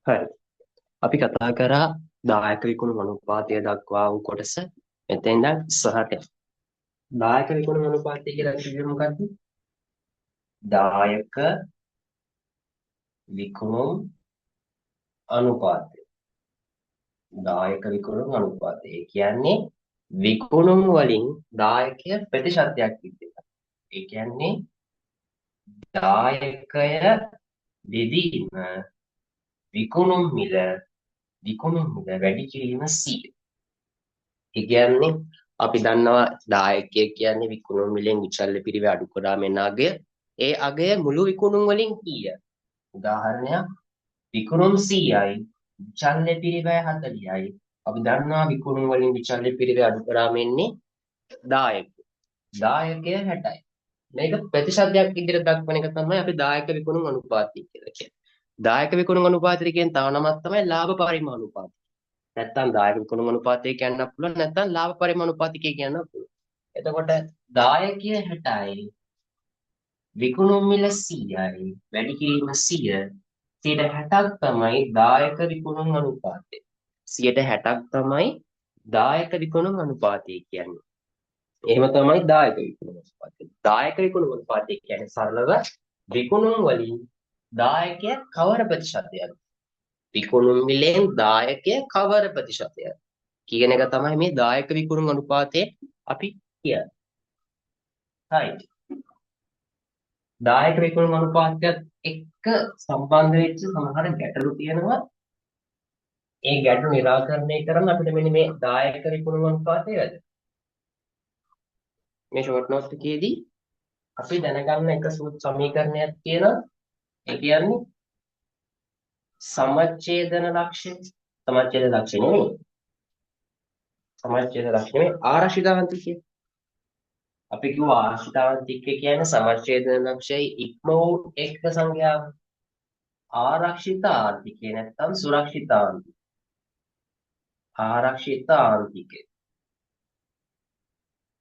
හරි. අපි කතා කරා දායක විකුණු අනුපාතය දක්වා වූ කොටස මෙතෙන් ඉඳන් ඉස්සරහට යමු. දායක විකුණු අනුපාතය කියලා කියන්නේ මොකද්ද? දායක විකුණු අනුපාතය. දායක විකුණු අනුපාතය. ඒ කියන්නේ විකුණුම් වලින් දායකය ප්‍රතිශතයක් විදිහට. ඒ කියන්නේ දායකය දෙදීම විකුණුම් මිල වැඩි කිරීම 100. ඒ කියන්නේ අපි දන්නවා දායකයෙක් කියන්නේ විකුණුම් මිලෙන් විචල්්‍ය පිරිවේ අඩු කරා මෙන්න අගය. ඒ අගය මුළු විකුණුම් වලින් කීය? උදාහරණයක් විකුණුම් 100යි විචල්්‍ය පිරිවේ 40යි. අපි දන්නවා විකුණුම් වලින් විචල්්‍ය පිරිවේ අඩු කරා මෙන්නේ දායක. දායකය 60යි. මේක ප්‍රතිශතයක් විදිහට දක්වන එක තමයි අපි දායක විකුණුම් අනුපාතය කියලා කියන්නේ. දායක විකුණුම් අනුපාතය කියන තව නමක් තමයි ලාභ පරිමාණ අනුපාතය. නැත්තම් දායක විකුණුම් අනුපාතය කියන්න පුළුවන් නැත්තම් ලාභ පරිමාණ අනුපාතය කියන්න පුළුවන්. එතකොට දායකය 60යි විකුණුම් මිල 100යි වැඩි කිරීම 100 60ක් තමයි දායක විකුණුම් අනුපාතය. 60ක් තමයි දායක විකුණුම් අනුපාතය කියන්නේ. එහෙම තමයි දායක විකුණුම් අනුපාතය. දායක විකුණුම් අනුපාතය කියන්නේ සරලව විකුණුම් වලින් දායකය කවර ප්‍රතිශතයක්ද? විකුණුම් මිලෙන් දායකය කවර ප්‍රතිශතයක්ද කියන එක තමයි මේ දායක විකුණුම් අනුපාතය අපි කියන්නේ. right. දායක විකුණුම් අනුපාතයත් එක්ක සම්බන්ධ වෙච්ච සමහර ගැටලු තියෙනවා. ඒ ගැටලු निराකරණය කරන්න අපිට මෙන්න මේ දායක විකුණුම් අනුපාතය වැදගත්. මේ ෂෝට් නෝට් එකේදී අපි දැනගන්න එක සමීකරණයක් තියෙනවා. ඒ කියන්නේ සමච්ඡේදන ලක්ෂ්‍ය. සමච්ඡේද ලක්ෂ්‍ය නෙවෙයි. සමච්ඡේද ලක්ෂ්‍ය නෙවෙයි ආරක්ෂිතාන්තිකය. අපි කිව්වා ආරක්ෂිතාන්තිකය කියන්නේ සමච්ඡේදන ලක්ෂ්‍යයි ඉක්ම වූ එක් සංඛ්‍යාව. ආරක්ෂිතාන්තිකය නැත්නම් සුරක්ෂිතාන්තිකය. ආරක්ෂිතාන්තිකය.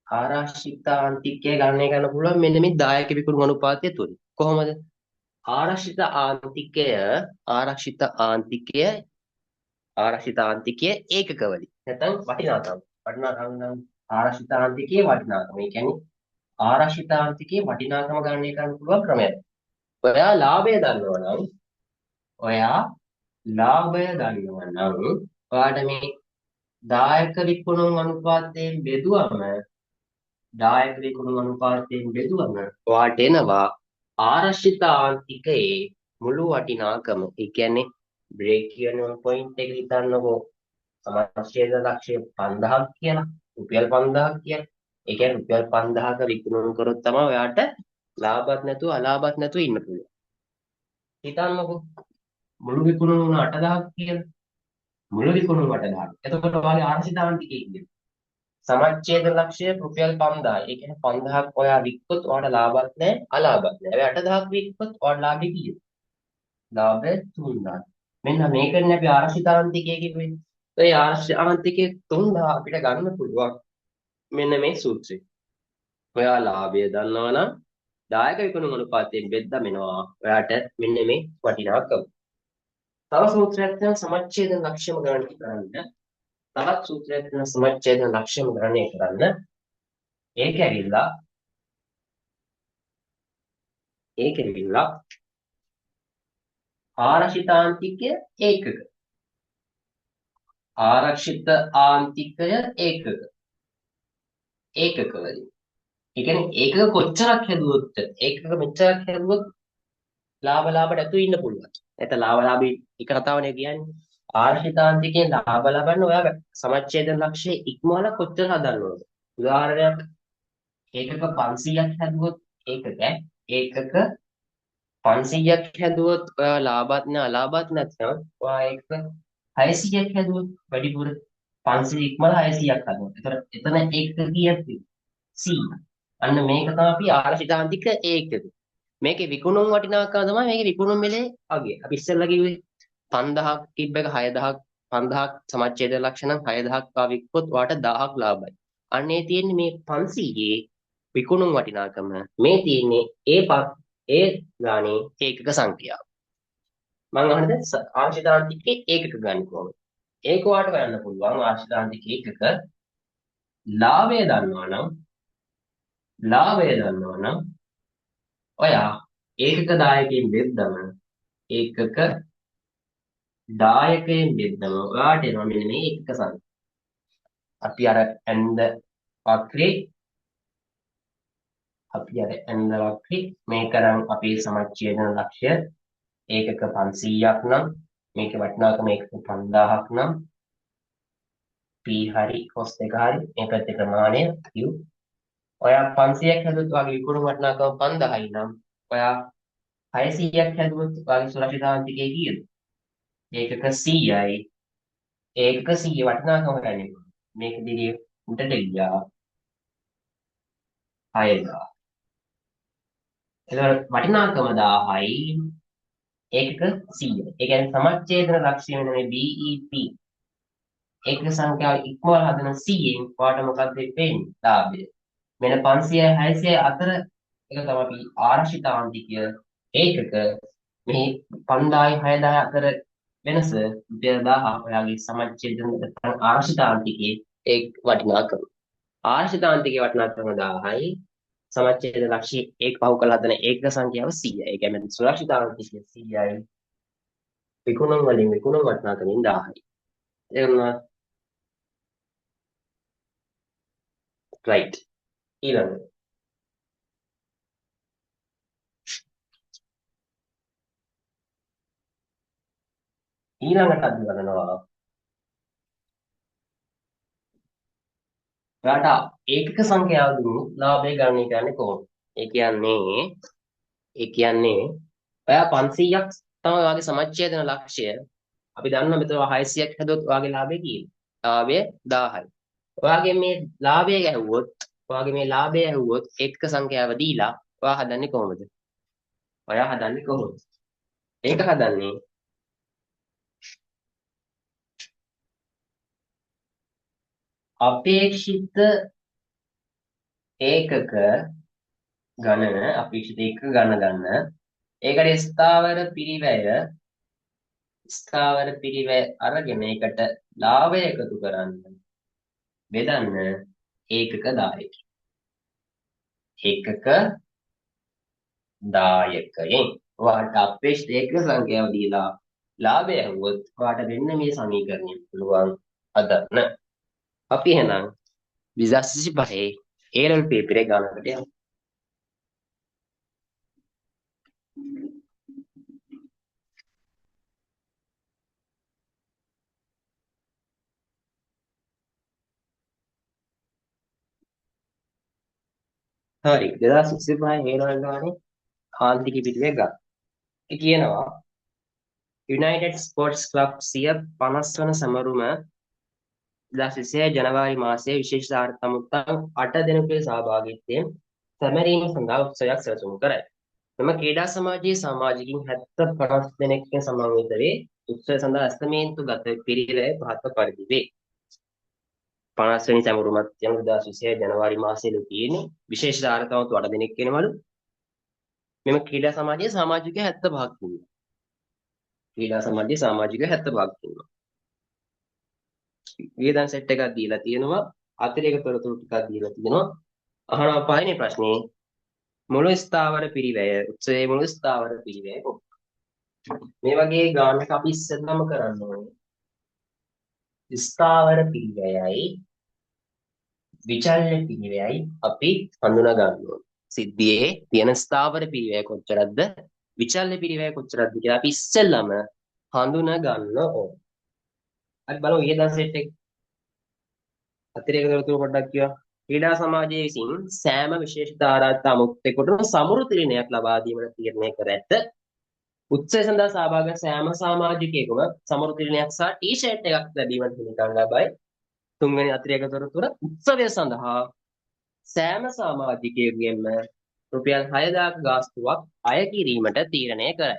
ආරක්ෂිතාන්තිකය ගණනය කරන්න පුළුවන් මෙන්න මේ දායක විකුණුම් අනුපාතය තුලින්. කොහොමද? ආරක්ෂිත ආන්තිකය ආරක්ෂිත ආන්තිකය ආරක්ෂිත ආන්තිකය ඒකක වලින් නැත්නම් වටිනාකම නම් ආරක්ෂිත ආන්තිකයේ වටිනාකම. ඒ කියන්නේ ආරක්ෂිත ආන්තිකයේ වටිනාකම ගණනය කරන්න පුළුවන් ක්‍රමයක්. ඔයා ලාභය දන්නවා නම් ඔයාට මේ දායක විකුණුම් අනුපාතයෙන් බෙදුවම ඔයාට එනවා ආරක්ෂිත ආන්තිකයේ මුළු වටිනාකම. ඒ කියන්නේ බ්‍රේක් කියන පොයින්ට් එක හිතන්නකෝ. සමච්ඡේද ලක්ෂ්‍ය 5000ක් කියලා. රුපියල් 5000ක් කියලා. ඒ කියන්නේ රුපියල් 5000ක විකුණුම් කරොත් තමයි ඔයාට ලාභත් නැතුව අලාභත් නැතුව ඉන්න පුළුවන්. හිතන්නකෝ මුළු විකුණුම 8000ක් කියලා. මුළු විකුණුම 8000ක්. එතකොට ඔයාගේ ආරක්ෂිතාන්තිකය කියන්නේ සමච්ඡේද ලක්ෂ්‍ය රුපියල් 5000. ඒ කියන්නේ 5000ක් ඔයා වික්කොත් ඔයාට ලාභත් නැහැ අලාභත් නැහැ. හැබැයි 8000ක් වික්කොත් ඔයාට ලාභය කීයද? ලාභය 3000. මෙන්න මේකනේ අපි ආරක්ෂිතාන්තිකය කිව්වේ. ඒ ආරක්ෂිතාන්තිකයේ 3000 අපිට ගන්න පුළුවන් මෙන්න මේ සූත්‍රය. ඔයා ලාභය දන්නවා නම් දායක විකුණුම් අනුපාතයෙන් බෙද්දා මෙනවා. ඔයාට මෙන්න මේ වටිනාකම. තව සූත්‍රයක් තියෙනවා සමච්ඡේද ලක්ෂ්‍යම ගණනය කරන්න. තවත් සූත්‍රයක් තියෙනවා සමච්ඡේද ලක්ෂ්‍යම ගණනය කරන්න. ඒක ඇවිල්ලා ආරක්ෂිතාන්තිකය ඒකක. ආරක්ෂිත ආන්තිකය ඒකක. ඒකක වලින්. ඒ කියන්නේ ඒකක කොච්චරක් හැදුවොත් ලාභ නැතුව ඉන්න පුළුවන්. නැත්නම් ලාභී එක කතාවනේ කියන්නේ. ආරක්ෂිතාන්තිකයෙන් ලාභ ලබන්න ඔයා සමච්ඡේද ලක්ෂ්‍ය ඉක්මවලා කොච්චර හදන්න ඕනද? උදාහරණයක් ඒකක 500ක් හැදුවොත් ඒකක 500ක් හැදුවොත් ඔයා ලාභත් නැ අලාභත් නැත්නම් ඔයා ඒකක 600ක් හැදුවොත් වැඩිපුර 500 ඉක්මවලා 600ක් හදනවා. එතන ඒකක කීයක්ද? 100. අන්න මේක තමයි අපි ආරක්ෂිතාන්තික ඒකක. මේකේ විකුණුම් වටිනාකම තමයි මේකේ විකුණුම් මිලේ අගය. අපි ඉස්සෙල්ලා කිව්වේ 5000ක් තිබ්බ එක 6000ක් 5000ක් සමච්ඡේද ලක්ෂණ 6000ක් ආවික්කොත් වාට 1000ක් ලාභයි. අන්නේ තියෙන්නේ මේ 500ගේ විකුණුම් වටිනාකම. මේ තියෙන්නේ ඒ ගානේ ඒකක සංඛ්‍යාව. මම අහන්නේ ආශිතාන්තිකයේ ඒකක ගන්න කොහොමද? ඒක වාට ගන්න පුළුවන් ආශිතාන්තිකයේ ඒකක ලාභය දන්නවා නම් ඔයා ඒකක දායකයෙන් බෙද්දම ඒකක දායකයෙන් බෙද්දම ඔයාට එනවා මෙන්න මේ ඒකක සංඛ්‍යාව. අපි අර ඇන්ද වක්‍රේ මේකනම් අපේ සමච්ඡේදන ලක්ෂ්‍ය ඒකක 500ක් නම් මේකේ වටිනාකම ඒකක 5000ක් නම් p හරි cos එක හරි මේ පැත්තේ ප්‍රමාණය q ඔයා 500ක් හැදුවොත් වාගේ විකුණු වටිනාකම 5000යි නම් ඔයා 600ක් හැදුවොත් වාගේ සුරක්ෂිතාන්තිකයේ කීයද? ඒකක 100යි. ඒකක 100 වටිනාකම ගන්නේ. මේක දිගේ උඩට ගියා 6000. එතකොට වටිනාකම 1000යි ඒකක 100. ඒ කියන්නේ සමච්ඡේදන ලක්ෂ්‍ය වෙන මේ BEP ඒකක සංඛ්‍යාව ඉක්මවල හදන 100න් ඔයාලට මොකක්ද වෙන්නේ? ලාභය. මෙන්න 500යි 600යි අතර එක තමයි අපි ආරක්ෂිතාන්තිකය ඒකක මේ 5000යි 6000 අතර වෙනස රුපියල් 1000 ඔයාගේ සමච්ඡේදන ආරක්ෂිතාන්තිකයේ ඒ වටිනාකම. ආශ්‍රිතාන්තිකයේ වටිනාකම 1000යි සමච්ඡේද ලක්ෂ්‍ය ඒක පහු කළ හදන ඒකක සංඛ්‍යාව 100යි. ඒ කියන්නේ සුරක්ෂිතාන්තිකය 100යි. විකුණුම් වලින් විකුණුම් වටිනාකමින් 1000යි. එනවා රයිට්. ඊළඟට අපි බලනවා ඔයාට ඒකක සංඛ්‍යාව දුන්නු ලාභය ගණනය කරන්නේ කොහොමද? ඒ කියන්නේ ඔයා 500ක් තමයි ඔයාගේ සමච්ඡේදන ලක්ෂ්‍ය. අපි දන්නවා මෙතන 600ක් හැදුවොත් ඔයාගේ ලාභය කීයද? ලාභය 1000යි. ඔයාගේ මේ ලාභය ඇහුවොත් ඒකක සංඛ්‍යාව දීලා ඔයා හදන්නේ කොහොමද? ඒක හදන්නේ අපේක්ෂිත ඒකක ගණන ගන්න. ඒකට ස්ථාවර පිරිවැය අරගෙන ඒකට ලාභය එකතු කරන්න. බෙදන්න ඒකක දායකයෙන්. ඔයාට අපේක්ෂිත ඒකක සංඛ්‍යාව දීලා ලාභය ඇහුවොත් ඔයාට වෙන්න මේ සමීකරණය පුළුවන් හදන්න. අපි එහෙනම් 2025 A level paper එක ගන්නකට යමු. හරි 2025 A level ගානේ කාන්තික පිටුවේ ගන්න. ඒ කියනවා යුනයිටඩ් ස්පෝර්ට්ස් ක්ලබ් 150 වන සමරුම 2026 ජනවාරි මාසයේ විශේෂ සාර්ථකමුත්තන් 8 දෙනෙකුගේ සහභාගීත්වයෙන් සැමරීම සඳහා උත්සවයක් සැලසුම් කරයි. මෙම ක්‍රීඩා සමාජයේ සමාජිකින් 70-50 දෙනෙක්ගෙන් සමන්විත වේ. උත්සවය සඳහා අස්තමේන්තු ගත පිරිවැය පහත පරිදි වේ. 50 වෙනි සැමරුමත් යන 2026 ජනවාරි මාසයේ තියෙන්නේ විශේෂ සාර්ථකමුතු 8 දෙනෙක් වෙනවලු. මෙම ක්‍රීඩා සමාජයේ සමාජිකයෝ 75ක් ඉන්නවා. වියදම් සෙට් එකක් දීලා තියෙනවා. අතිරේක තොරතුරු ටිකක් දීලා තියෙනවා. අහනවා පළවෙනි ප්‍රශ්නේ මුළු ස්ථාවර පිරිවැය කොහොමද? මේ වගේ ගානක අපි ඉස්සෙල්ලාම කරන්න ඕනේ. ස්ථාවර පිරිවැයයි විචල්්‍ය පිරිවැයයි අපි හඳුනා ගන්න ඕනේ. සිද්ධියේ තියෙන ස්ථාවර පිරිවැය කොච්චරද විචල්්‍ය පිරිවැය කොච්චරද කියලා අපි ඉස්සෙල්ලාම හඳුනා ගන්න ඕනේ. අපි බලමු වියදම් සෙට් එක. අතිරේක තොරතුරු පොඩ්ඩක් කියවා. ක්‍රීඩා සමාජයේ විසින් සෑම විශේෂතාවරත් අමුත්තෙකුට සමුරු තිරණයක් ලබා දීමට තීරණය කර ඇත. උත්සවය සඳහා සහභාගී සෑම සමාජිකයෙකුම සමුරු තිරණයක් සහ ටී-ෂර්ට් එකක් ලැබීමට හිමිකම් ලබයි. තුන්වෙනි අතිරේක තොරතුර උත්සවය සඳහා සෑම සමාජිකයෙකුගෙන්ම රුපියල් 6000ක ගාස්තුවක් අය කිරීමට තීරණය කරයි.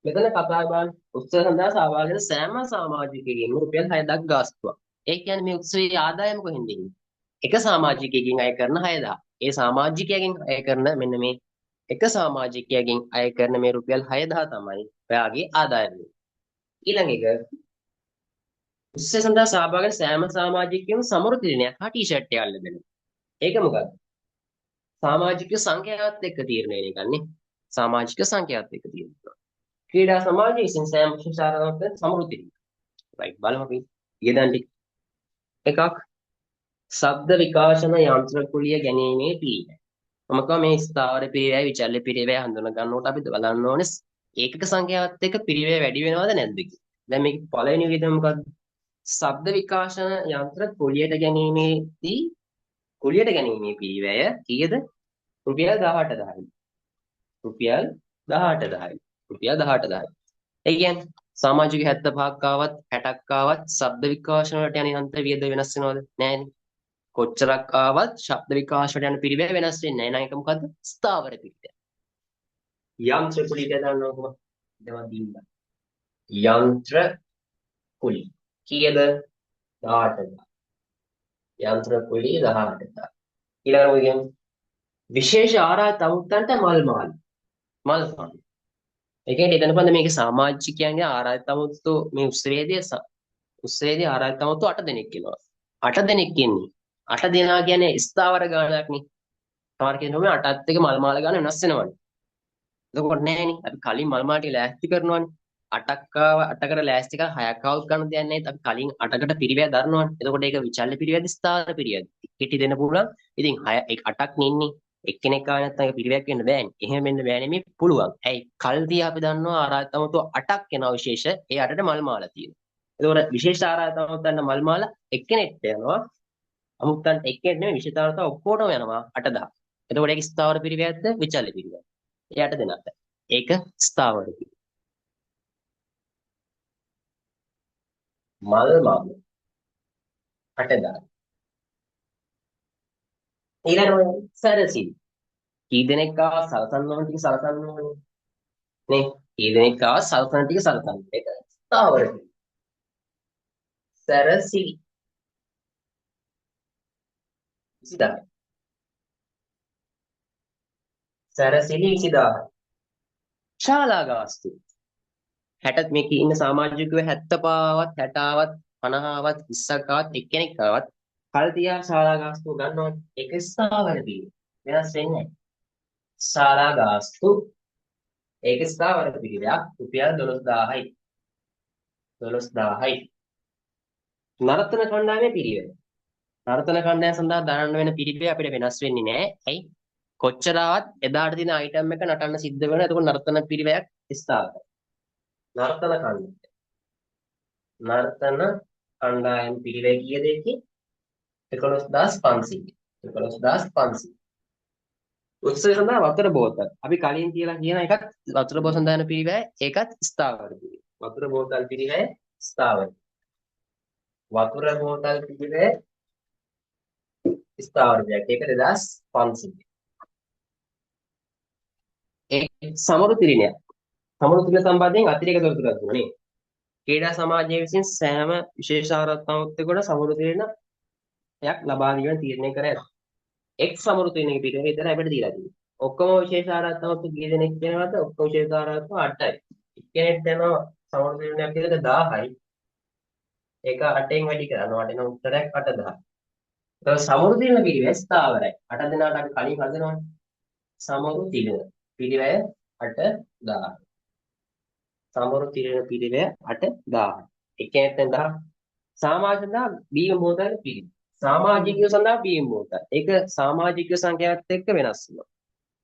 මෙතන කතා කරන්නේ උත්සවය සඳහා සහභාගී වෙන සෑම සමාජිකයෙකුගෙන්ම රුපියල් 6000ක ගාස්තුවක්. ඒ කියන්නේ මේ උත්සවයේ ආදායම කොහෙන්ද එන්නේ? එක සමාජිකයෙක්ගෙන් අය කරන 6000. ඒ සමාජිකයෙක්ගෙන් අය කරන මෙන්න මේ එක සමාජිකයෙක්ගෙන් අය කරන මේ රුපියල් 6000 තමයි ඔයාගේ ආදායම. ඊළඟ එක උත්සව සඳහා සහභාගී වන සෑම සමාජිකයෙකුම සමෘද්ධි දිනයක් හා ටී-ෂර්ට් එකක් ලැබෙනවා. ඒක මොකක්ද? සමාජික සංඛ්‍යාවත් එක්ක තීරණය වෙනකන්නේ. සමාජික සංඛ්‍යාවත් එක්ක තීරණය වෙනවා. ක්‍රීඩා සමාජයේ විසින් සෑම ශිෂ්ටාචාරවක සමෘද්ධි දිනයක්. රයිට් බලමු අපි. ඊළඟ එකක් ශබ්ද විකාශන යන්ත්‍ර කුලිය ගැනීමේ පිළිවෙල. මම කියවා මේ ස්ථාවර පිරිවැය විචල්්‍ය පිරිවැය හඳුනා ගන්නකොට අපි බලන්න ඕනේ ඒකක සංඛ්‍යාවත් එක්ක පිරිවැය වැඩි වෙනවද නැද්ද කියලා. දැන් මේක පළවෙනි විදිහ මොකද්ද? ශබ්ද විකාශන යන්ත්‍ර කුලියට ගැනීමේ පිරිවැය කීයද? රුපියල් 18000යි. රුපියල් 18000යි. රුපියල් 18000යි. ඒ කියන්නේ සමාජික 75ක් ආවත් 60ක් ආවත් ශබ්ද විකාශන වලට යන යන්ත්‍ර වියද වෙනස් වෙනවද? නෑනේ. කොච්චරක් ආවත් ශබ්ද විකාශනයට යන පිරිවැය වෙනස් වෙන්නේ නැහැ. නේද? ඒක මොකද්ද? ස්ථාවර පිරිවැය. යන්ත්‍ර කුලිය දන්නව කොහොමද? දෙවන් දීන්න. යන්ත්‍ර කුලිය. කීයද? 18000. යන්ත්‍ර කුලිය 18000. ඊළඟට කියන්නේ විශේෂ ආරාධිත අමුත්තන්ට මල් මාල. මල් පාන. ඒ කියන්නේ එතන පන්ද මේක සමාජිකයන්ගේ ආරාධිත අමුත්තු මේ උත්සවයේදී ආරාධිත අමුත්තු 8 දෙනෙක් ඉන්නවා. 8 දෙනෙක් ඉන්නේ. 8 දෙනා කියන්නේ ස්ථාවර ගාණක් නේ. සමහර කෙනෙකුගේ 8ත් එක මල් මාල ගන්න වෙනස් වෙනවනේ. එතකොට නෑනේ. අපි කලින් මල් මාල ටික ලෑස්ති කරනවානේ. 8ක් ආව 8කට ලෑස්ති කරලා 6ක් ආවොත් ගන්න දෙයක් නැහැ. අපි කලින් 8කට පිරිවැය දරනවානේ. එතකොට ඒක විචල්්‍ය පිරිවැයද ස්ථාවර පිරිවැයද? කෙටි දෙන්න පුළුවන්. ඉතින් 8ක් නෙන්නේ. එක්කෙනෙක් ආව නැත්නම් ඒක පිරිවැයක් වෙන්න බෑනේ. එහෙම වෙන්න බෑනේ මේ පුළුවන්. ඇයි? කල් තියා අපි දන්නවා ආරාධිතමතු 8ක් එනවා විශේෂ. ඒ 8ට මල් මාලා තියෙනවා. එතකොට විශේෂ ආරාධිතමතු ගන්න මල් මාලා එක්කෙනෙක්ට යනවා. අමුත්තන්ට එක්කෙනෙක් නෙමෙයි විශේෂ ආරාධිතව ඔක්කොටම යනවා 8000. එතකොට ඒක ස්ථාවර පිරිවැයක්ද විචල්්‍ය පිරිවැයක්ද? එයාට දෙන්නත්. ඒක ස්ථාවර පිරිවැය. මල් මාල 8000. ඊළඟට සැරසිලි. කී දෙනෙක් ආව සලසන්න ඕන ටික සලසන්න ඕනේ. නේ? කී දෙනෙක් ආව සලසන ටික සලසන්න. ඒක ස්ථාවර පිරිවැය. සැරසිලි 20000. සැරසිලි 20000. ශාලා ගාස්තු 60 මේකේ ඉන්න සමාජිකයෝ 75වත් 60වත් 50වත් 20ක් ආවත් එක්කෙනෙක් ආවත් කල් තියා ශාලා ගාස්තුව ගන්න ඕනේ. ඒක ස්ථාවර පිළිවෙල. වෙනස් වෙන්නේ නැහැ. ශාලා ගාස්තු ඒක ස්ථාවර පිළිවෙලක් රුපියල් 12000යි. 12000යි. නර්තන කණ්ඩායමේ පිළිවෙල. නර්තන කණ්ඩායම සඳහා දරන්න වෙන පිළිවෙල අපිට වෙනස් වෙන්නේ නැහැ. ඇයි? කොච්චර ආවත් එදාට තියෙන අයිටම් එක නටන්න සිද්ධ වෙනවා. එතකොට නර්තන පිළිවෙලක් ස්ථාවරයි. නර්තන කණ්ඩායම. නර්තන කණ්ඩායම් පිරිවැය කීයද ඒකේ? 11500. 11500. උත්සවය සඳහා වතුර බෝතල්. අපි කලින් කියලා කියන එකත් වතුර බෝතල් සඳහා යන පිරිවැය ඒකත් ස්ථාවර පිරිවැය. වතුර බෝතල් පිරිවැය ස්ථාවර. වතුර බෝතල් පිරිවැය ස්ථාවර දෙයක්. ඒක 2500. ඒ සමරු තිරිනයක්. සමරු තිරින සම්බන්ධයෙන් අතිරේක තොරතුරක් දුන්නේ. ක්‍රීඩා සමාජයේ විසින් සෑම විශේෂ ආරක්ෂාවකට සමරු තිරිනයක් ලබා දීම තීරණය කර ඇත. එක් සමරු තිරිනක පිටේ විතර අපිට දීලා තියෙනවා. ඔක්කොම විශේෂ ආරක්ෂාවක් කී දෙනෙක් වෙනවද? ඔක්කොම විශේෂ ආරක්ෂාව 8යි. එක්කෙනෙක් යනවා සමරු තිරිනයක් විතර 1000යි. ඒක 8ෙන් වැඩි කරනවා. 8 වෙන උත්තරයක් 8000. ඒක සමරු තිරින පිළිවෙල ස්ථාවරයි. 8 දෙනාට අපි කලින් හදනවනේ. සමරු තිරින පිළිවෙල 8000. සමරු තිරින පිළිවෙල 8000. එක්කෙනෙක් 1000. සමාජ සඳහා බීම බෝතල් පිළිවෙල. සමාජිකයෝ සඳහා බීම බෝතල්. ඒක සමාජික සංඛ්‍යාවත් එක්ක වෙනස් වෙනවා.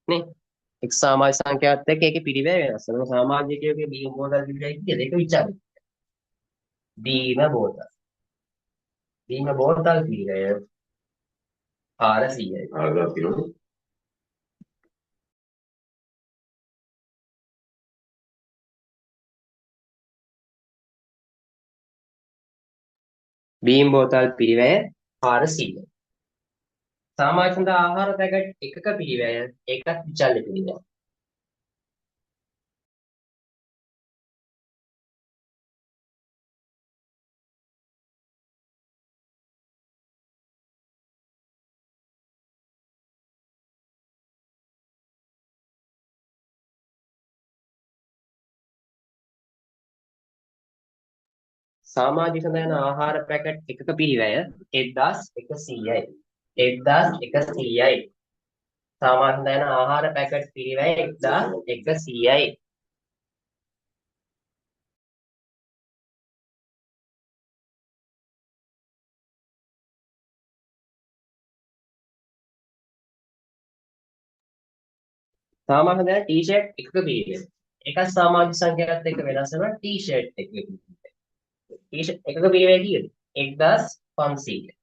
නේ? එක් සමාජ සංඛ්‍යාවත් එක්ක ඒකේ පිළිවෙල වෙනස් වෙනවා. සමාජිකයෝගේ බීම බෝතල් පිළිවෙල කියන්නේ ඒක විචාරය. බීම බෝතල්. බීම බෝතල් පිළිවෙල 400යි. ආගා පිළිවෙල. බීම බෝතල් පිළිවෙල 400යි. සමාජ සඳහා ආහාර පැකට් එකක පිළිවෙල ඒකත් විචාරය පිළිවෙල. සමාජික සඳහන් ආහාර පැකට් එකක පිරිවැය 1100යි. 1100යි. සමාජ සඳහන් ආහාර පැකට් පිරිවැය 1100යි. සාමාන්‍ය දැන් ටී-ෂර්ට් එකක පිරිවැය. එකක් සමාජ සංඛ්‍යාවත් එක්ක වෙනස් වෙනවා ටී-ෂර්ට් එකක. ටී-ෂර්ට් එකක පිරිවැය කීයද? 1500.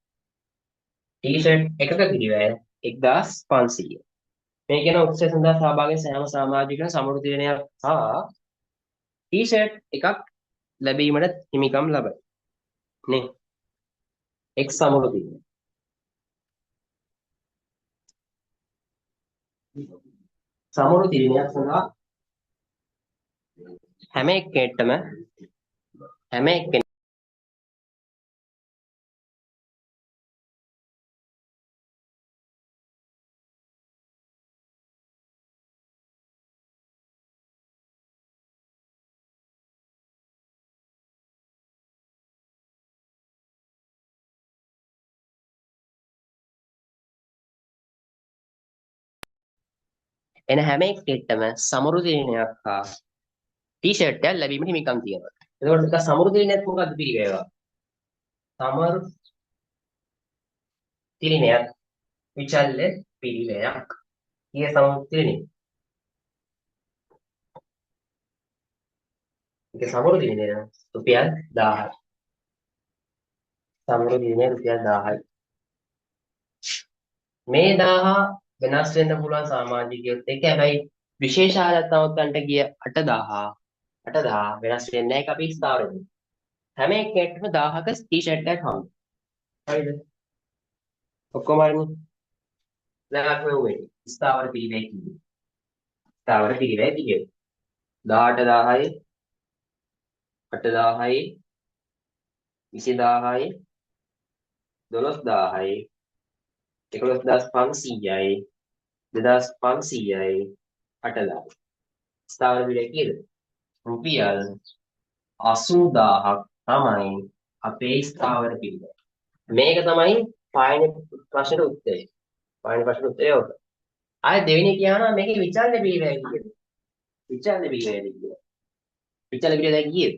ටී-ෂර්ට් එකක පිරිවැය 1500. මේ කියන උත්සව සඳහා සහභාගී සෑම සමාජිකයන් සමුළු තීරණයක් හා ටී-ෂර්ට් එකක් ලැබීමට හිමිකම් ලබයි. නේ. එක් සමුළු තීරණය. සමුළු තීරණයක් සඳහා හැම එක්කෙනෙක්ටම හැම එක්කෙනෙක් එන හැම එක්කෙනෙක්ටම සමුළු තීරණයක් හා ටී-ෂර්ට් එකක් ලැබීමට හිමිකම් තියෙනවා. එතකොට එක සමුළු තීරණයක් මොකද්ද පිළිවෙල? සමරු තීරණයක් විචල්්‍ය පිළිවෙලක්. ඊයේ සමුළු තීරණය. ඒක සමුළු තීරණය රුපියල් 1000යි. සමුළු තීරණය රුපියල් 1000යි. මේ 1000 වෙනස් වෙන්න පුළුවන් සමාජිකයොත් එක්ක හැබැයි විශේෂ ආරක්ෂාවන්ට ගිය 8000 වෙනස් වෙන්නේ නැහැ. ඒක අපි ස්ථාවර වෙනවා. හැම එකකටම 1000ක ටී-ෂර්ට් එකක් හම්බ. හරිද? ඔක්කොම හරිනේ. දැන් අපි වෙන්නේ ස්ථාවර පිළිවෙල කිව්වේ. ස්ථාවර පිළිවෙල කිව්වේ 18000යි 8000යි 20000යි 12000යි 11500යි 2500යි 8000යි. ස්ථාවර පිළිවෙල කීයද? රුපියල් 80000ක් තමයි අපේ ස්ථාවර පිළිවෙල. මේක තමයි පළවෙනි ප්‍රශ්නෙට උත්තරය. පළවෙනි ප්‍රශ්නෙට උත්තරය ඔක. ආයෙ දෙවෙනි කියනවා මේකේ විචල්්‍ය පිළිවෙල කීයද? විචල්්‍ය පිළිවෙල කීයද? විචල්්‍ය පිළිවෙල කීයද?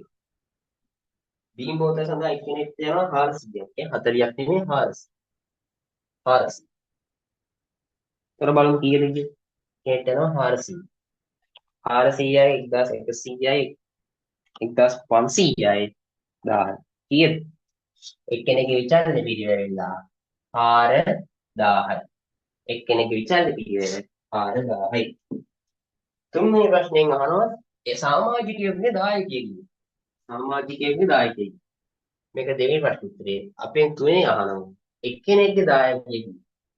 බීම් බෝතල සඳහා එක්කෙනෙක් යනවා 400ක්. ඒ 40ක් නෙමෙයි 400. 400. ඒතර බලමු කීයද කියේ. කෙනෙක් යනවා 400. 400යි 1100යි 1500යි 1000. කීයද? එක්කෙනෙක්ගේ විචල්්‍ය පිළිවෙල වෙලා 4000යි. එක්කෙනෙක්ගේ විචල්්‍ය පිළිවෙල 4000යි. තුන්වෙනි ප්‍රශ්නයෙන් අහනවා ඒ සමාජිකයෙකුගේ දායකයෙකුගේ. සමාජිකයෙකුගේ දායකයෙක්. මේක දෙවෙනි ප්‍රශ්න උත්තරේ. අපෙන් තුනේ අහනවා. එක්කෙනෙක්ගේ දායකයෙක්.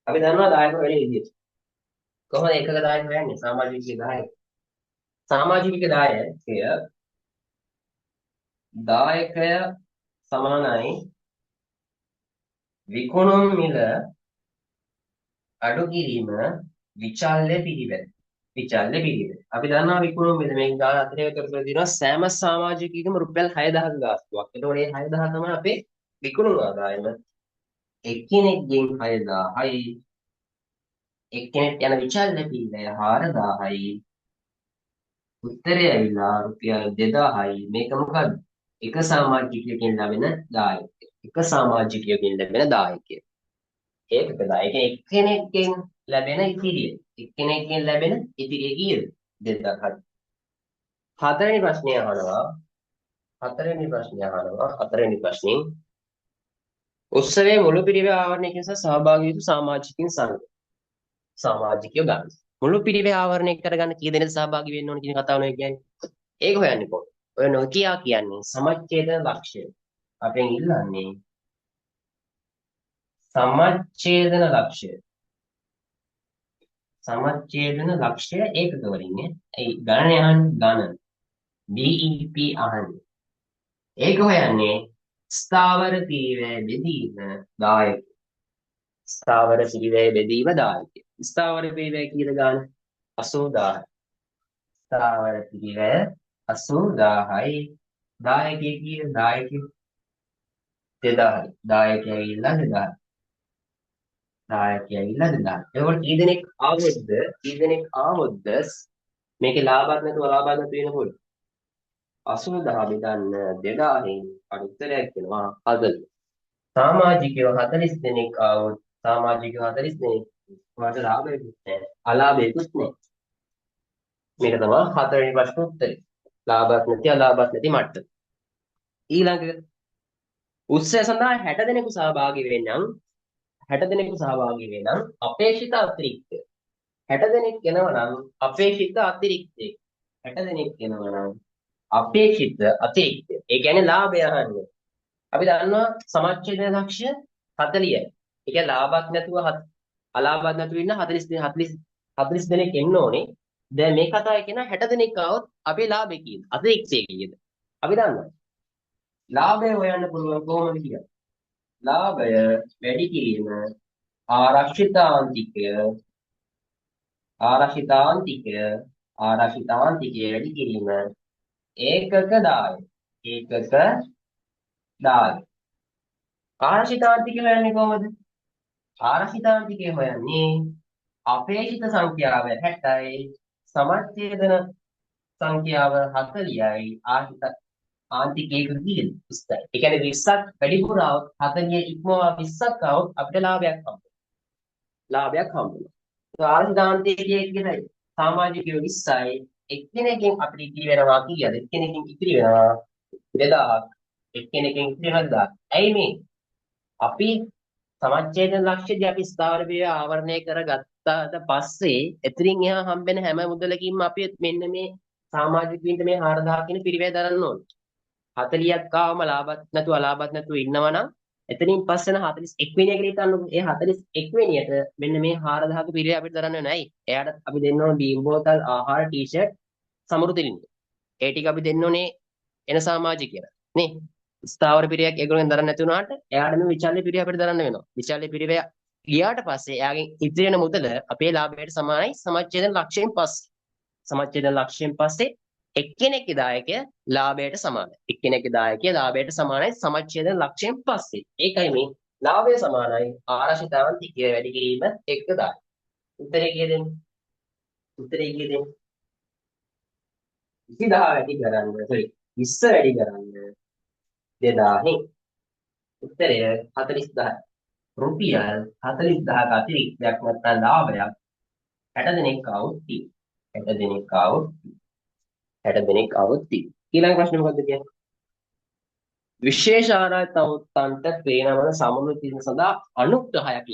අපි දන්නවා දායක වෙන විදිහට. කොහොමද එකක දායක වෙන්නේ? සමාජිකයේ දායක. සමාජිකයේ දායකය දායකය සමානයි විකුණුම් මිල අඩු කිරීම විචල්්‍ය පිළිවෙල. විචල්්‍ය පිළිවෙල. අපි දන්නවා විකුණුම් මිල මේක දාලා අතරේ කරලා දිනවා සෑම සමාජිකයෙකුම රුපියල් 6000ක ගාස්තුවක්. එතකොට මේ 6000 තමයි අපේ විකුණුම් ආදායම. එක්කෙනෙක්ගෙන් 6000යි එක්කෙනෙක් යන විචල්්‍ය පිළිවෙල 4000යි උත්තරය ඇවිල්ලා රුපියල් 2000යි. මේක මොකද්ද? එක සමාජිකයකින් ලැබෙන දායකය. එක සමාජිකයකින් ලැබෙන දායකය. ඒකක දායක එක්කෙනෙක්ගෙන් ලැබෙන ඉතිරිය. එක්කෙනෙක්ගෙන් ලැබෙන ඉතිරිය කීයද? 2000යි. හතරවෙනි ප්‍රශ්නය අහනවා. හතරවෙනි ප්‍රශ්නේ උත්සවයේ මුළු පිරිවෙ ආවරණය නිසා සහභාගී වූ සමාජිකින් සංඝ. සමාජිකයෝ ගන්න. මුළු පිරිවෙ ආවරණය කරගන්න කී දෙනෙක් සහභාගී වෙන්න ඕන කියන කතාව නේ කියන්නේ. ඒක හොයන්නේ කොහොමද? ඔය නොකියා කියන්නේ සමච්ඡේදන ලක්ෂ්‍ය. අපෙන් ඉල්ලන්නේ සමච්ඡේදන ලක්ෂ්‍ය. සමච්ඡේදන ලක්ෂ්‍ය ඒකක වලින් නේ. ඒ ගණන ගණන. BEP අහන්නේ. ඒක හොයන්නේ ස්ථාවර පිරිවෙ බෙදීම දායක. ස්ථාවර පිරිවෙ බෙදීම දායක. ස්ථාවර පිරිවෙ කීයද ගන්න? 80000. ස්ථාවර පිරිවෙ 80000යි. දායකයෙක් කීයද? දායකයෙක් 2000යි. 10 ඇවිල්ලා 2000. 10 ඇවිල්ලා 2000. එතකොට කී දෙනෙක් ආවොත්ද? කී දෙනෙක් ආවොත්ද මේකේ ලාභයක් නැතුව ලාභයක් නැතුව වෙනකොට 80000 බෙදන්න 2000න් උත්තරයක් වෙනවා 40. සමාජිකයෝ 40 දෙනෙක් ආවොත් සමාජිකයෝ 40 දෙනෙක් වාට ලාභයකුත් නැහැ. අලාභයකුත් නැහැ. මේක තමයි හතරවෙනි ප්‍රශ්න උත්තරේ. ලාභයක් නැති අලාභයක් නැති මට්ටම. ඊළඟ උත්සවය සඳහා 60 දෙනෙකු සහභාගී වෙන්නම් 60 දෙනෙකු සහභාගී වෙනම් අපේක්ෂිත අතිරික්තය 60 දෙනෙක් එනවා නම් අපේක්ෂිත අතිරික්තය 60 දෙනෙක් එනවා නම් අපේක්ෂිත අතිරික්තය ඒ කියන්නේ ලාභය අහන්නේ අපි දන්නවා සමච්ඡේද ලක්ෂ්‍ය 40යි ඒ කියන්නේ ලාභයක් නැතුව අලාභයක් නැතුව ඉන්න 40 දෙනෙක් එන්න ඕනේ දැන් මේ කතාවේ කියන 60 දෙනෙක් ආවොත් අපේ ලාභය කීයද අතිරික්තය කීයද අපි දන්නවා ලාභය හොයන්න පුළුවන් කොහොමද කියලා ලාභය වැඩි කිරීම ආරක්ෂිතාන්තිකය ආරක්ෂිතාන්තිකය ආරක්ෂිතාන්තිකය වැඩි කිරීම ඒකක දාය ඒකක දාය ආරක්ෂිතාන්තිකය හොයන්නේ කොහොමද ආරක්ෂිතාන්තිකය හොයන්නේ අපේක්ෂිත සංඛ්‍යාව 60යි සමච්ඡේදන සංඛ්‍යාව 40යි ආරක්ෂිත ආන්තිකයක කීයද 20යි ඒ කියන්නේ 20ක් වැඩිපුර આવොත් 40 ඉක්මවා 20ක් આવොත් අපිට ලාභයක් හම්බෙනවා ලාභයක් හම්බෙනවා ආර්ධාන්තයේ කියනයි සමාජිකයෝ 20යි එක්කෙනෙක්ගෙන් අපිට ඉතිරි වෙනවා කීයද එක්කෙනෙක්ගෙන් ඉතිරි වෙනවා 2000ක් එක්කෙනෙක්ගෙන් ඉතිරි වෙනවා 2000 ඇයි මේ අපි සමච්ඡේදන ලක්ෂ්‍යදී අපි ස්ථාවර වේය ආවරණය කරගත්තාට පස්සේ එතනින් එහා හම්බෙන හැම මුදලකින්ම අපි මෙන්න මේ සමාජිකයින්ට මේ 4000 කියන පිරිවැය දරන්න ඕනේ 40ක් ආවම ලාභත් නැතුව අලාභත් නැතුව ඉන්නවනම් එතනින් පස්සෙන 41 වෙනි එකට හිතන්නකො. ඒ 41 වෙනියට මෙන්න මේ 4000ක පිරිය අපිට දරන්න වෙන්නේ නැයි. එයාට අපි දෙන්න ඕන බීම් බෝතල්, ආහාර, ටී-ෂර්ට්, සමරු තිලින්න. ඒ ටික අපි දෙන්න ඕනේ එන සමාජිකයන. නේ? ස්ථාවර පිරියක් ඒගොල්ලෙන් දරන්න නැති වුණාට එයාට මේ විචල්්‍ය පිරිය අපිට දරන්න වෙනවා. විචල්්‍ය පිරිය ගියාට පස්සේ එයාගෙන් ඉතිරි වෙන මුදල අපේ ලාභයට සමානයි සමච්ඡේදන ලක්ෂයෙන් පස්සේ. සමච්ඡේදන ලක්ෂයෙන් පස්සේ එක්කෙනෙක්ගේ දායකය ලාභයට සමානයි. එක්කෙනෙක්ගේ දායකය ලාභයට සමානයි සමච්ඡේදන ලක්ෂයෙන් පස්සේ. ඒකයි මේ ලාභය සමානයි ආරක්ෂිතාන්තිකය වැඩි කිරීම එක්ක දාය. උත්තරේ කීයද? උත්තරේ කීයද? 20000 වැඩි කරන්න. sorry 20 වැඩි කරන්න 2000න්. උත්තරය 40000. රුපියල් 40000ක අතිරික්තයක් නැත්නම් ලාභයක් 60 දෙනෙක් આવුත් 60 දෙනෙක් આવුත් 60 දෙනෙක් આવොත් ඊළඟ ප්‍රශ්නේ මොකද්ද කියන්නේ? විශේෂ ආරාධිතවන්ට ප්‍රේරණ සමුළු තින සඳහා අනුග්‍රහයක්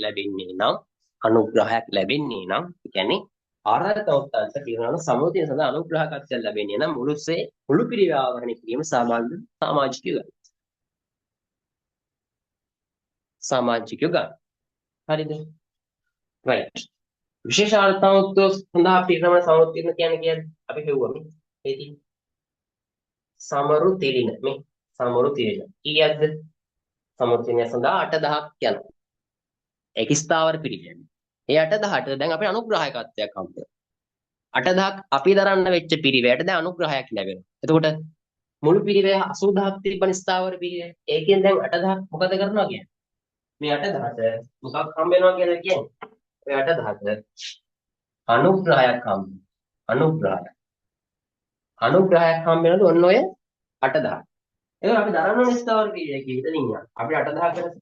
ලැබෙන්නේ නම් ඒ කියන්නේ ආරාධිතවන්ට ප්‍රේරණ සමුළු තින සඳහා අනුග්‍රහකත්වයක් ලැබෙන්නේ නම් මුළු පිරිවෙ ආවරණය කිරීම සමාජිකයෝ ගන්න. හරිද? right. විශේෂ ආරාධිතවන්ට සඳහා ප්‍රේරණ සමුළු තින කියන්නේ අපි හෙව්වා මේ ඒදී සමරු තිරින මේ සමරු තිරින කීයක්ද සමරු තිරින සඳහා 8000ක් යනවා ඒක ස්ථාවර පිරිවෙන්නේ ඒ 8000ට දැන් අපේ අනුග්‍රහයකත්වයක් හම්බ වෙනවා 8000ක් අපි දරන්න වෙච්ච පිරිවැයට දැන් අනුග්‍රහයක් ලැබෙනවා එතකොට මුළු පිරිවැය 80000ක් තිබ්බන ස්ථාවර පිරිවැය ඒකෙන් දැන් 8000ක් මොකද කරනවා කියන්නේ මේ 8000ට මොකක් හම්බ වෙනවා කියලා කියන්නේ ඔය 8000ට අනුග්‍රහයක් හම්බ අනුග්‍රහයක් හම්බ වෙනද ඔන්න ඔය 8000. ඒක අපි දරන්න ඕනේ ස්ථාවර පිරිවෙක හිතන ඉන්නවා. අපිට 8000කට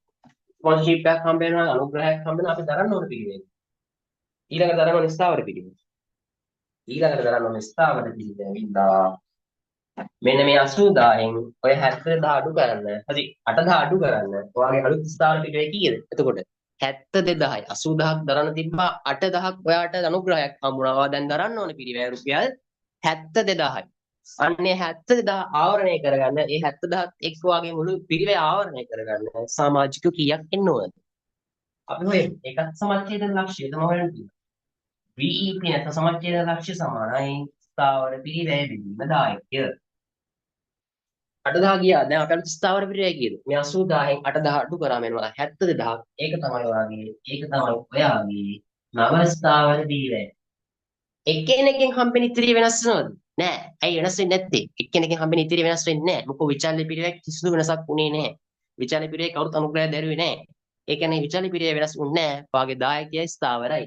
ස්පොන්සර්ෂිප් එකක් හම්බ වෙනවා අනුග්‍රහයක් හම්බ වෙනවා අපි දරන්න ඕනේ පිරිවෙක. ඊළඟට දරන්න ඕනේ ස්ථාවර පිරිවෙක. ඊළඟට දරන්න ඕනේ ස්ථාවර පිරිවෙක වින්දා. මෙන්න මේ 80000න් ඔය 70000 අඩු කරන්න. හරි 8000 අඩු කරන්න. ඔයාගේ අලුත් ස්ථාවර පිරිවෙක කීයද? එතකොට 72000යි 80000ක් දරන්න තිබ්බා 8000ක් ඔයාට අනුග්‍රහයක් හම්බුණා. ඔයා දැන් දරන්න ඕනේ පිරිවෙක රුපියල් 72000යි. අන්නේ 70000 ආවරණය කරගන්න ඒ 70000ත් එක්ක වගේ මුළු පිරිවෙය ආවරණය කරගන්න සමාජිකයෝ කීයක් එන්න ඕනද අපි හොයමු ඒකත් සමච්ඡේදන ලක්ෂ්‍ය තමයි හොයන්නේ VEP නැත්නම් සමච්ඡේදන ලක්ෂ්‍ය සමානයි ස්ථාවර පිරිවෙය බෙදීම දායකය 8000 ගියා දැන් අපිට ස්ථාවර පිරිවෙය කීයද මේ 80000න් 8000 අඩු කරාම එනවා 72000 ඒක තමයි ඔයාගේ නව ස්ථාවර පිරිවෙය එක්කෙනෙක්ගෙන් හම්බෙන ඉතිරි වෙනස් වෙනවද නෑ. ඇයි වෙනස් වෙන්නේ නැත්තේ? එක්කෙනෙක්ගෙන් හම්බෙන ඉතිරි වෙනස් වෙන්නේ නෑ. මොකද විචල්්‍ය පිරිවෙක් කිසිදු වෙනසක් උනේ නෑ. විචල්්‍ය පිරිවේ කවුරුත් අනුග්‍රහය දැරුවේ නැහැ. ඒ කියන්නේ විචල්්‍ය පිරිවේ වෙනස් වුන්නේ නැහැ. වාගේ දායකය ස්ථාවරයි.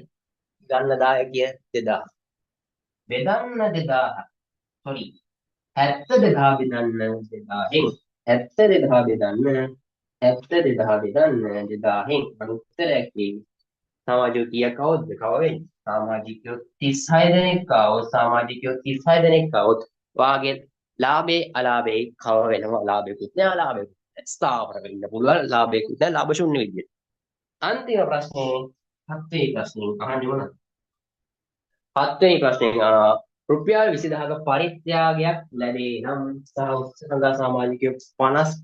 ගන්න දායකය 2000. බෙදන්න 2000. sorry 72 බෙදන්න 2000න් 72 බෙදන්න 72 බෙදන්න 2000න් උත්තරයක් දෙන්නේ. සමාජෝතිය කවුද? කව වෙන්නේ? සමාජිකයෝ 36 දෙනෙක් ආවොත් සමාජිකයෝ 36 දෙනෙක් ආවොත් වාගේ ලාභේ අලාභේ කව වෙනවා. ලාභේකුත් නෑ අලාභේකුත් නෑ. ස්ථාවර වෙන්න පුළුවන් ලාභේකුත් නෑ ලාභ ශූන්‍ය විදියට. අන්තිම ප්‍රශ්නේ 7 වෙනි ප්‍රශ්නේ අහන්නේ මොනවද? 7 වෙනි ප්‍රශ්නේ රුපියල් 20000ක පරිත්‍යාගයක් ලැබේ නම් සහ සඳහා සමාජිකයෝ 50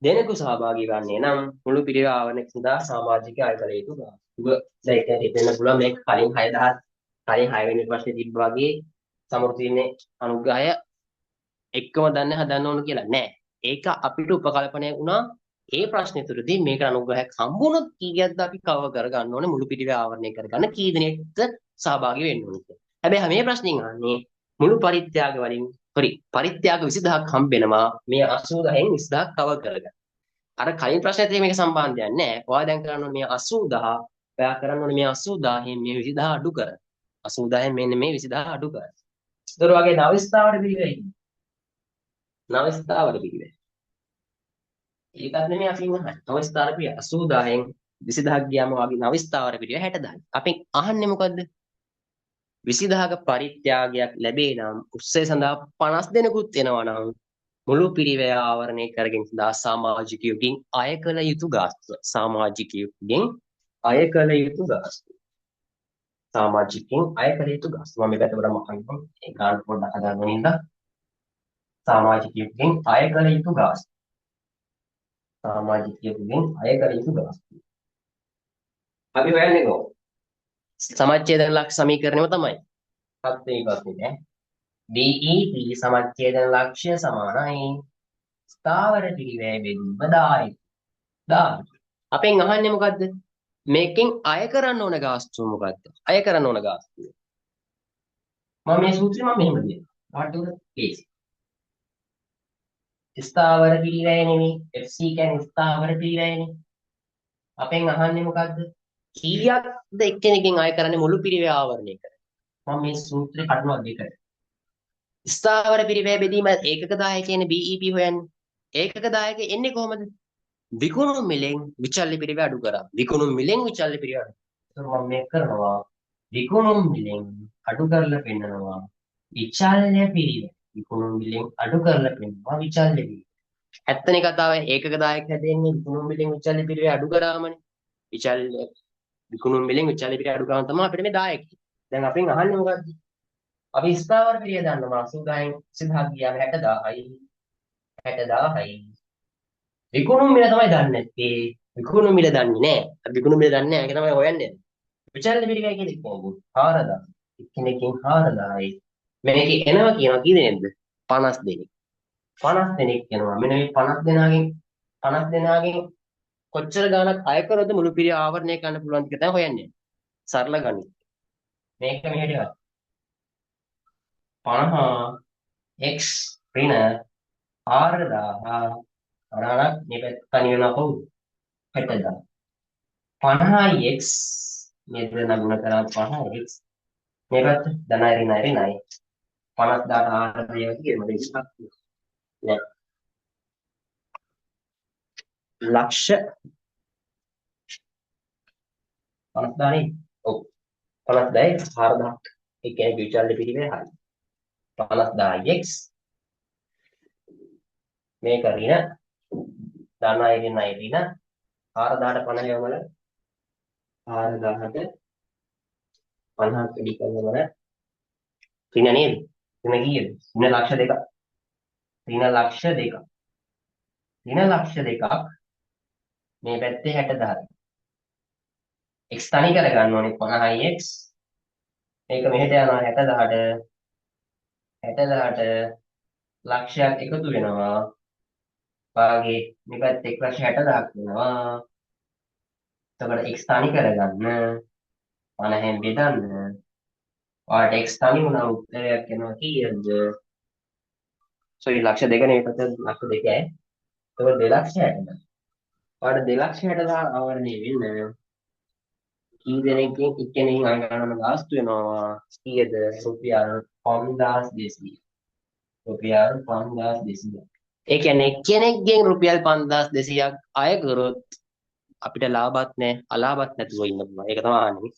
දෙනෙකු සහභාගී වන්නේ නම් මුළු පිරිව ආවරණය සඳහා සමාජික අය කළ යුතු ගාස්තුව දැන් ඒක හිතෙන්න පුළුවන් මේක කලින් 6000 කලින් 6 වෙනි ප්‍රශ්නේ තිබ්බ වගේ සමෘද්ධිනේ අනුග්‍රහය එක්කම දන්න හදන්න ඕන කියලා නෑ. ඒක අපිට උපකල්පනය වුණා ඒ ප්‍රශ්නේ තුරදී මේක අනුග්‍රහයක් හම්බුනොත් කීයක්ද අපි කවර් කරගන්න ඕනේ මුළු පිරිව ආවරණය කරගන්න කී දෙනෙක්ද සහභාගී වෙන්න ඕනේ කියලා. හැබැයි මේ ප්‍රශ්نين අහන්නේ මුළු පරිත්‍යාග වලින් පරිත්‍යාග 20000ක් හම්බෙනවා මේ 80000න් 20000ක් කවර් කරගන්න. අර කලින් ප්‍රශ්නෙත් මේක සම්බන්ධයක් නැහැ. ඔයා දැන් කරන්න ඕනේ මේ 80000 ඔයා කරන්න ඕනේ මේ 80000න් මේ 20000 අඩු කර. 80000න් මෙන්න මේ 20000 අඩු කර. ඒතර වගේ නවස්ථාවර පිළිවෙයි. නවස්ථාවර පිළිවෙයි. ඒකත් නෙමෙයි අපි අහන්නේ. නවස්ථාවර පිළිවෙයි 80000න් 20000ක් ගියාම වගේ නවස්ථාවර පිළිවෙයි 60000. අපි අහන්නේ මොකද්ද? 20000ක පරිත්‍යාගයක් ලැබේ නම් උත්සය සඳහා 50 දෙනෙකුත් වෙනවා නම් මුළු පිරිවැය ආවරණය කරගෙන සඳහා සමාජිකයෝගෙන් අය කළ යුතු ගාස්තුව. සමාජිකයෝගෙන් අය කළ යුතු ගාස්තුව. සමාජිකයන් අය කළ යුතු ගාස්තුව. මම මේ පැත්තට මහන්න ඒ කාර්ड පොඩ්ඩක් හදාගන්න ඉඳලා සමාජිකයෝගෙන් අය කළ යුතු ගාස්තුව. සමාජිකයෝගෙන් අය කළ යුතු ගාස්තුව. අපි හොයන්නේ කොහොමද? සමච්ඡේදන ලක්ෂ සමීකරණයම තමයි. 7 වෙනි ප්‍රශ්නේ නේ. DEP සමච්ඡේදන ලක්ෂ්‍ය සමානයි ස්ථාවර පිරිවැය බෙදීම 10යි. 10. අපෙන් අහන්නේ මොකද්ද? මේකෙන් අය කරන්න ඕන ගාස්තුව මොකද්ද? අය කරන්න ඕන ගාස්තුව. මම මේ සූත්‍රය මෙහෙම ලියනවා. පාඩ උඩ case. ස්ථාවර පිරිවැය නෙමෙයි FC කියන්නේ ස්ථාවර පිරිවැයනේ. අපෙන් අහන්නේ මොකද්ද? කීයක්ද එක්කෙනෙක්ගෙන් අය කරන්නේ මුළු පිරිවැය ආවරණය කරන්නේ. මම මේ සූත්‍රේ කඩනවා දෙකට. ස්ථාවර පිරිවැය බෙදීම ඒකක දායකයනේ BEP හොයන්නේ. ඒකක දායක එන්නේ කොහමද? විකුණු මිලෙන් විචල්්‍ය පිරිවැය අඩු කරා. විකුණු මිලෙන් විචල්්‍ය පිරිවැය අඩු. ඒක මම මේක කරනවා. විකුණු මිලෙන් අඩු කරලා පෙන්නනවා. විචල්්‍ය පිරිවැය. විකුණු මිලෙන් අඩු කරලා පෙන්නනවා විචල්්‍ය පිරිවැය. ඇත්තනේ කතාව ඒකක දායක හැදෙන්නේ විකුණු මිලෙන් විචල්්‍ය පිරිවැය අඩු කරාමනේ. විචල්්‍ය විකුණු මිලෙන් විචල්්‍ය පිරිවැය අඩු කරාම තමයි අපිට මේ දායකයි. දැන් අපෙන් අහන්නේ මොකද්ද? අපි ස්ථාවර පිරිය දන්නවා 80000න් 20000 ගියාම 60000යි 60000යි විකුණු මිල තමයි දන්නේ නැත්තේ විකුණු මිල දන්නේ නැහැ අපි විකුණු මිල දන්නේ නැහැ ඒක තමයි හොයන්නේ විචල්්‍ය පිරිවැය කියන්නේ කොහොමද 4000 එක්කෙනෙක්ගෙන් 4000යි මේකේ එනවා කියනවා කී දෙනෙක්ද 50 දෙනෙක් 50 දෙනෙක් එනවා මෙන්න මේ 50 දෙනාගෙන් කොච්චර ගාණක් අය කරොත් මුළු පිරිය ආවරණය කරන්න පුළුවන් ටික තමයි හොයන්නේ සරල ගණිත මේක මෙහෙට 50 x ඍණ 4000 අරහක් මේ පැත්ත තනි වෙනවා කවුද 60000 50x මේ දෙක නගුණ කරා 50x මේ පැත්ත ධනයි ඍණයි 50000 400 කියන දෙයක් නෑ ලක්ෂ 50000 ඔව් 50000 4000 ඒ කියන්නේ විචල්්‍ය පිරිවේ හරි 50000x මේක ඍණ ධනයි ඍණ 4000ට 50 වල 4000ට 50ක් වැඩි කරනවල ඍණ නේද? ඍණ කීයද? ඍණ ලක්ෂ දෙකක්. ඍණ ලක්ෂ දෙකක්. ඍණ ලක්ෂ දෙකක් මේ පැත්තේ 60000. x තනි කරගන්න ඕනේ 50x. මේක මෙහෙට යනවා 60000ට 60000ට ලක්ෂයක් එකතු වෙනවා. වාගේ මේ පැත්තේ 1,60,000ක් වෙනවා. එතකොට x තනි කරගන්න 50න් බෙදන්න. ඔයාලට x තනි වුණා උත්තරයක් එනවා කීයද? සෝරි ලක්ෂ දෙක නෙවෙයි පැත්ත ලක්ෂ දෙකයි. එතකොට 2,60,000. ඔයාලට 2,60,000 ආවරණය වෙන්න කී දෙනෙක්ගෙන් එක්කෙනෙක්ගෙන් අය ගණන ගාස්තු වෙනවා කීයද රුපියල් 5,200 රුපියල් 5,200 ඒ කියන්නේ එක්කෙනෙක්ගෙන් රුපියල් 5,200ක් අය කරොත් අපිට ලාභත් නැහැ අලාභත් නැතුව ඉන්න පුළුවන් ඒක තමයි අහන්නේ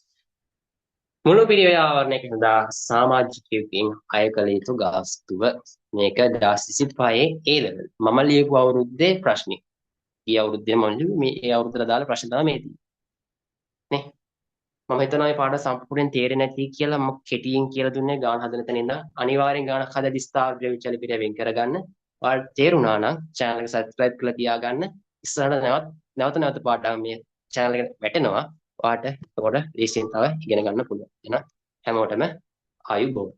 මුළු පිරිවෙන් ආවරණයක සඳහා සමාජිකයකින් අය කළ යුතු ගාස්තුව මේක 2025 ඒ ලෙවල් මම ලියපු අවුරුද්දේ ප්‍රශ්නේ ඊ අවුරුද්දේ මම ලියුවේ මේ ඒ අවුරුද්දට දාලා ප්‍රශ්න තමයි මේ තියෙන්නේ නේ මම හිතනවා මේ පාඩම සම්පූර්ණයෙන් තේරෙන්නේ නැති කියලා මම කෙටියෙන් කියලා දුන්නේ ගාන හදන තැන ඉඳන් අනිවාර්යෙන් ගානක් හදලා ස්ථාවර විචල පිළිවෙල වෙන් කරගන්න. ඔයාලට තේරුණා නම් channel එක subscribe කරලා තියාගන්න. ඉස්සරහට නැවත පාඩම් මේ channel එකට වැටෙනවා. ඔයාලට එතකොට ලේසියෙන් තව ඉගෙන ගන්න පුළුවන්. එහෙනම් හැමෝටම ආයුබෝවන්.